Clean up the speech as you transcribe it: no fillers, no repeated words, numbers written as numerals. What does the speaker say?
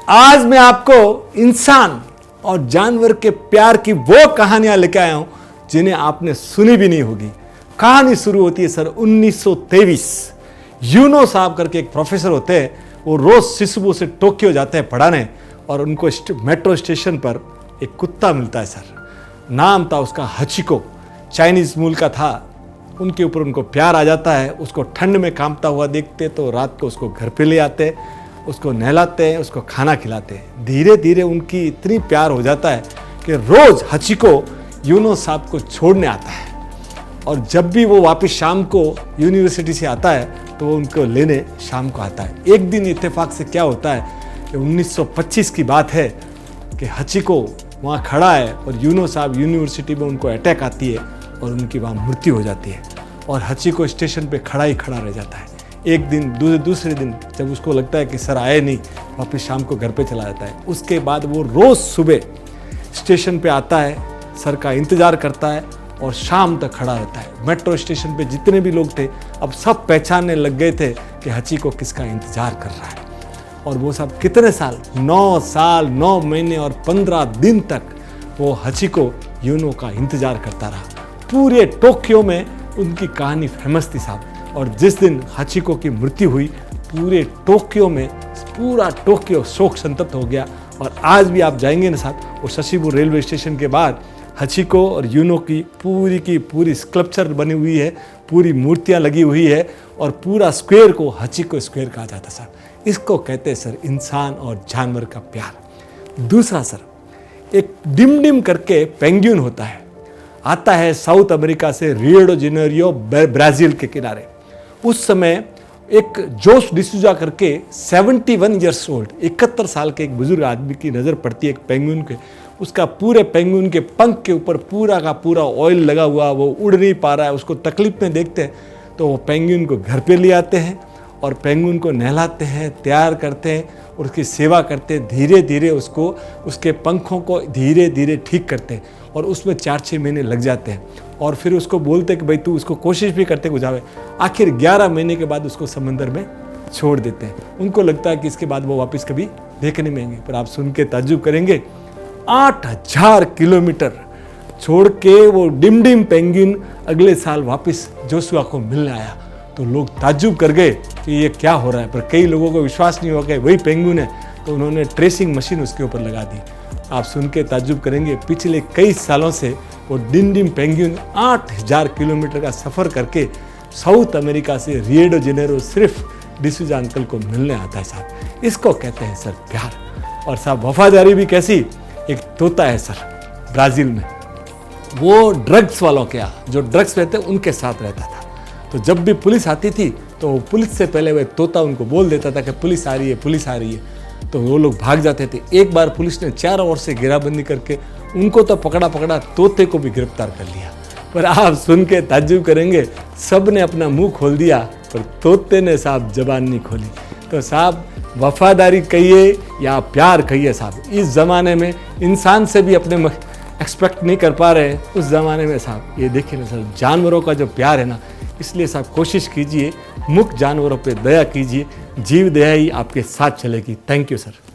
आज मैं आपको इंसान और जानवर के प्यार की वो कहानियां लेके आया हूं जिन्हें आपने सुनी भी नहीं होगी। कहानी शुरू होती है सर 1923। यूनो साहब करके एक प्रोफेसर होते हैं, वो रोज शिशुबू से टोक्यो जाते हैं पढ़ाने और उनको मेट्रो स्टेशन पर एक कुत्ता मिलता है सर। नाम था उसका हचिको, चाइनीज मूल का था। उनके ऊपर उनको प्यार आ जाता है। उसको ठंड में कांपता हुआ देखते तो रात को उसको घर पे ले आते, उसको नहलाते हैं, उसको खाना खिलाते हैं। धीरे धीरे उनकी इतनी प्यार हो जाता है कि रोज हचिको यूनो साहब को छोड़ने आता है और जब भी वो वापस शाम को यूनिवर्सिटी से आता है तो वो उनको लेने शाम को आता है। एक दिन इत्तेफाक से क्या होता है कि 1925 की बात है कि हचिको वहाँ खड़ा है और यूनो साहब यूनिवर्सिटी में उनको अटैक आती है और उनकी वहाँ मृत्यु हो जाती है और हचिको स्टेशन पे खड़ा ही खड़ा रह जाता है। एक दिन दूसरे दिन जब उसको लगता है कि सर आए नहीं, वापस शाम को घर पे चला जाता है। उसके बाद वो रोज़ सुबह स्टेशन पे आता है, सर का इंतज़ार करता है और शाम तक खड़ा रहता है। मेट्रो स्टेशन पे जितने भी लोग थे अब सब पहचानने लग गए थे कि हचिको किसका इंतज़ार कर रहा है। और वो सब कितने साल, 9 साल 9 महीने और 15 दिन तक वो हचिको यूनो का इंतज़ार करता रहा। पूरे टोक्यो में उनकी कहानी फेमस थी साहब। और जिस दिन हचिको की मृत्यु हुई पूरे टोक्यो में पूरा टोक्यो शोक संतप्त हो गया। और आज भी आप जाएंगे ना साहब, वो शशिबू रेलवे स्टेशन के बाद हचिको और यूनो की पूरी स्कल्पचर बनी हुई है, पूरी मूर्तियां लगी हुई है और पूरा स्क्वायर को हचिको स्क्वायर कहा जाता है सर। इसको कहते हैं सर इंसान और जानवर का प्यार। दूसरा सर, एक डिम करके पेंगुइन होता है, आता है साउथ अमेरिका से, रियो डी जेनेरियो ब्राज़ील के किनारे। उस समय एक जोस डिसूजा करके 71 ईयर्स ओल्ड 71 साल के एक बुजुर्ग आदमी की नज़र पड़ती है एक पेंगुइन के। उसका पूरे पेंगुइन के पंख के ऊपर पूरा का पूरा ऑयल लगा हुआ, वो उड़ नहीं पा रहा है। उसको तकलीफ में देखते हैं तो वो पेंगुइन को घर पे ले आते हैं और पेंगुइन को नहलाते हैं, तैयार करते हैं और उसकी सेवा करते हैं। धीरे धीरे उसको उसके पंखों को धीरे धीरे ठीक करते हैं और उसमें 4-6 महीने लग जाते हैं। और फिर उसको बोलते हैं कि भाई तू उसको कोशिश भी करते गुजारे। आखिर 11 महीने के बाद उसको समंदर में छोड़ देते हैं। उनको लगता है कि इसके बाद वो वापस कभी देखने में आएंगे, पर आप सुन के ताज्जुब करेंगे 8000 किलोमीटर छोड़ के वो डिम पेंगुइन अगले साल वापस जोशुआ को मिलने आया। तो लोग ताज्जुब कर गए कि ये क्या हो रहा है, पर कई लोगों को विश्वास नहीं हो गया वही पेंगुइन है। तो उन्होंने ट्रेसिंग मशीन उसके ऊपर लगा दी। आप सुन के ताज्जुब करेंगे, पिछले कई सालों से वो डिम पेंगुइन 8000 किलोमीटर का सफ़र करके साउथ अमेरिका से रियो डी जेनेरो सिर्फ डिसूजा अंकल को मिलने आता है साहब। इसको कहते हैं सर प्यार। और साहब वफादारी भी कैसी, एक तोता है सर ब्राज़ील में, वो ड्रग्स वालों के यहाँ जो ड्रग्स रहते उनके साथ रहता था। तो जब भी पुलिस आती थी तो पुलिस से पहले वह तोता उनको बोल देता था कि पुलिस आ रही है, पुलिस आ रही है। तो वो लोग भाग जाते थे। एक बार पुलिस ने चारों ओर से घेराबंदी करके उनको तो पकड़ा, तोते को भी गिरफ्तार कर लिया। पर आप सुन के ताज्जुब करेंगे, सब ने अपना मुंह खोल दिया पर तोते ने साहब जबान नहीं खोली। तो साहब वफादारी कहिए या प्यार कहिए साहब, इस ज़माने में इंसान से भी अपने एक्सपेक्ट नहीं कर पा रहे हैं। उस ज़माने में साहब ये देखिए ना सर, जानवरों का जो प्यार है ना, इसलिए साहब कोशिश कीजिए मुक्त जानवरों पे दया कीजिए। जीव दया ही आपके साथ चलेगी। Thank you sir.